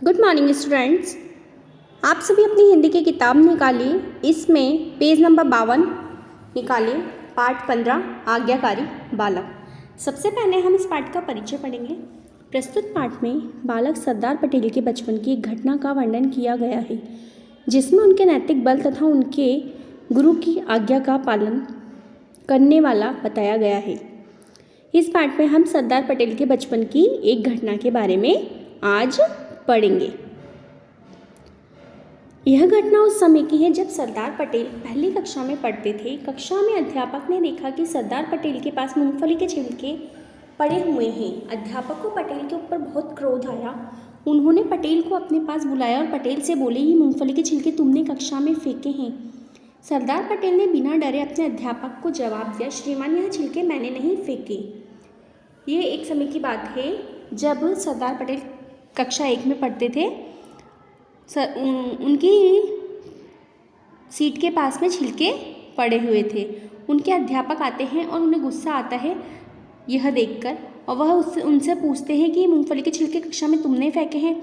Good morning students. आप सभी अपनी हिंदी की किताब निकालिए। इसमें पेज नंबर 52 निकालिए। पाठ 15 आज्ञाकारी बालक। सबसे पहले हम इस पाठ का परिचय पढ़ेंगे। प्रस्तुत पाठ में बालक सरदार पटेल के बचपन की एक घटना का वर्णन किया गया है, जिसमें उनके नैतिक बल तथा उनके गुरु की आज्ञा का पालन करने वाला बताया गया है। इस पाठ में हम सरदार पटेल के बचपन की एक घटना के बारे में आज पढ़ेंगे। यह घटना उस समय की है जब सरदार पटेल पहली कक्षा में पढ़ते थे। कक्षा में अध्यापक ने देखा कि सरदार पटेल के पास मूंगफली के छिलके पड़े हुए हैं। अध्यापक को पटेल के ऊपर बहुत क्रोध आया। उन्होंने पटेल को अपने पास बुलाया और पटेल से बोले, ये मूंगफली के छिलके तुमने कक्षा में फेंके हैं। सरदार पटेल ने बिना डरे अपने अध्यापक को जवाब दिया, श्रीमान यह छिलके मैंने नहीं फेंके। ये एक समय की बात है जब सरदार पटेल कक्षा 1 में पढ़ते थे। उनकी सीट के पास में छिलके पड़े हुए थे। उनके अध्यापक आते हैं और उन्हें गुस्सा आता है यह देखकर, और वह उनसे पूछते हैं कि ये मूंगफली के छिलके कक्षा में तुमने फेंके हैं।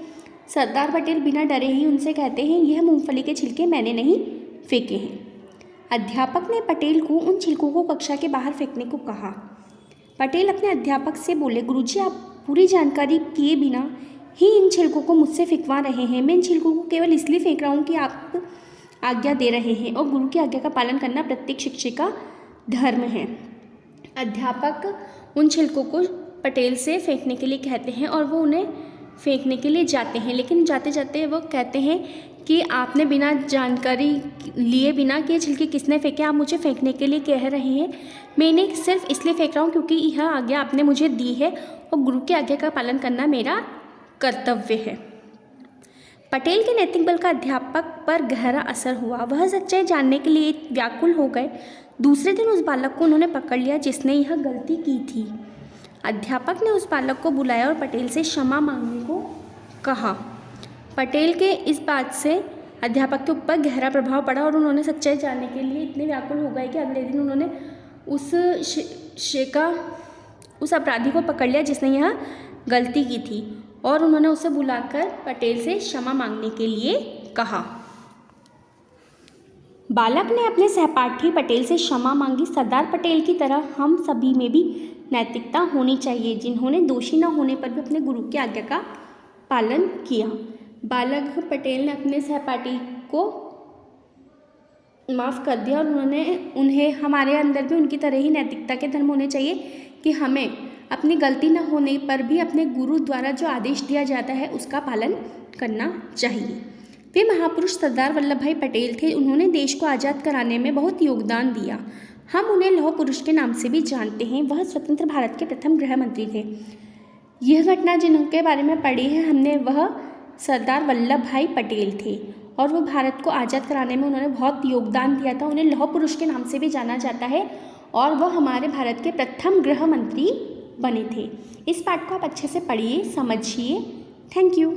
सरदार पटेल बिना डरे ही उनसे कहते हैं, यह मूंगफली के छिलके मैंने नहीं फेंके हैं। अध्यापक ने पटेल को उन छिलकों को कक्षा के बाहर फेंकने को कहा। पटेल अपने अध्यापक से बोले, गुरुजी आप पूरी जानकारी किए बिना ही इन छिलकों को मुझसे फेंकवा रहे हैं। मैं इन छिलकों को केवल इसलिए फेंक रहा हूँ कि आप आज्ञा दे रहे हैं और गुरु की आज्ञा का पालन करना प्रत्येक शिक्षक का धर्म है। अध्यापक उन छिलकों को पटेल से फेंकने के लिए कहते हैं और वो उन्हें फेंकने के लिए जाते हैं, लेकिन जाते जाते वो कहते हैं कि आपने बिना जानकारी लिए बिना कि ये छिलके किसने फेंके आप मुझे फेंकने के लिए कह रहे हैं। मैं इन्हें सिर्फ इसलिए फेंक रहा हूँ क्योंकि यह आज्ञा आपने मुझे दी है और गुरु की आज्ञा का पालन करना मेरा कर्तव्य है। पटेल के नैतिक बल का अध्यापक पर गहरा असर हुआ। वह सच्चाई जानने के लिए व्याकुल हो गए। दूसरे दिन उस बालक को उन्होंने पकड़ लिया जिसने यह गलती की थी। अध्यापक ने उस बालक को बुलाया और पटेल से क्षमा मांगने को कहा। पटेल के इस बात से अध्यापक के ऊपर गहरा प्रभाव पड़ा और उन्होंने सच्चाई जानने के लिए इतने व्याकुल हो गए कि अगले दिन उन्होंने उस अपराधी को पकड़ लिया जिसने यह गलती की थी और उन्होंने उसे बुलाकर पटेल से क्षमा मांगने के लिए कहा। बालक ने अपने सहपाठी पटेल से क्षमा मांगी। सरदार पटेल की तरह हम सभी में भी नैतिकता होनी चाहिए, जिन्होंने दोषी न होने पर भी अपने गुरु की आज्ञा का पालन किया। बालक पटेल ने अपने सहपाठी को माफ़ कर दिया और उन्हें हमारे अंदर भी उनकी तरह ही नैतिकता के धर्म होने चाहिए कि हमें अपनी गलती न होने पर भी अपने गुरु द्वारा जो आदेश दिया जाता है उसका पालन करना चाहिए। वे महापुरुष सरदार वल्लभ भाई पटेल थे। उन्होंने देश को आज़ाद कराने में बहुत योगदान दिया। हम उन्हें लौह पुरुष के नाम से भी जानते हैं। वह स्वतंत्र भारत के प्रथम गृह मंत्री थे। यह घटना जिनके बारे में पढ़ी है हमने वह सरदार वल्लभ भाई पटेल थे और वो भारत को आज़ाद कराने में उन्होंने बहुत योगदान दिया था। उन्हें लौह पुरुष के नाम से भी जाना जाता है और वह हमारे भारत के प्रथम गृह मंत्री बने थे। इस पाठ को आप अच्छे से पढ़िए, समझिए। Thank you.